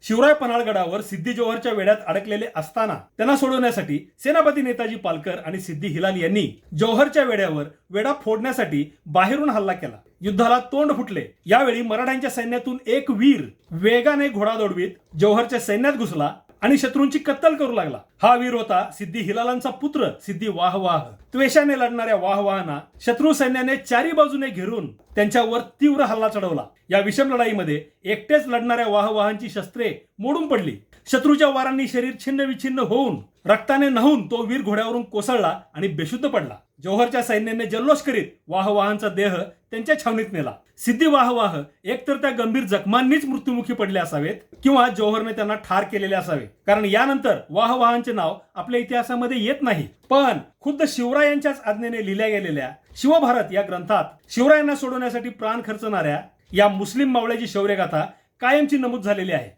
शिवराय पन्हाळगडावर सिद्धी जोहरच्या वेढ्यात अडकलेले असताना त्यांना सोडवण्यासाठी सेनापती नेताजी पालकर आणि सिद्धी हिलाल यांनी जोहरच्या वेढ्यावर वेढा फोडण्यासाठी बाहेरून हल्ला केला. युद्धाला तोंड फुटले. यावेळी मराठ्यांच्या सैन्यातून एक वीर वेगाने घोडा दौडवीत जोहरच्या सैन्यात घुसला आणि शत्रूंची कत्तल करू लागला. हा वीर होता सिद्धी हिलालांचा पुत्र सिद्धी वाहवाह. त्वेषाने लढणाऱ्या वाहवाहांना शत्रू सैन्याने चारी बाजूने घेरून त्यांच्यावर तीव्र हल्ला चढवला. या विषम लढाईमध्ये एकटेच लढणाऱ्या वाहवाहांची शस्त्रे मोडून पडली. शत्रूच्या वारांनी शरीर छिन्न विछिन्न होऊन रक्ताने न्हाऊन तो वीर घोड्यावरून कोसळला आणि बेशुद्ध पडला. जोहरच्या सैन्याने जल्लोष करीत वाहवाहांचा देह त्यांच्या छावणीत नेला. सिद्धी वाहवाह एकतर त्या गंभीर जखमांनीच मृत्युमुखी पडले असावेत किंवा जोहरने त्यांना ठार केलेले असावे, कारण यानंतर वाहवाहांचे नाव आपल्या इतिहासामध्ये येत नाही. पण खुद्द शिवरायांच्याच आज्ञेने लिहिल्या गेलेल्या शिवभारत या ग्रंथात शिवरायांना सोडवण्यासाठी प्राण खर्चणाऱ्या या मुस्लिम मावळ्याची शौर्यगाथा कायमची नमूद झालेली आहे.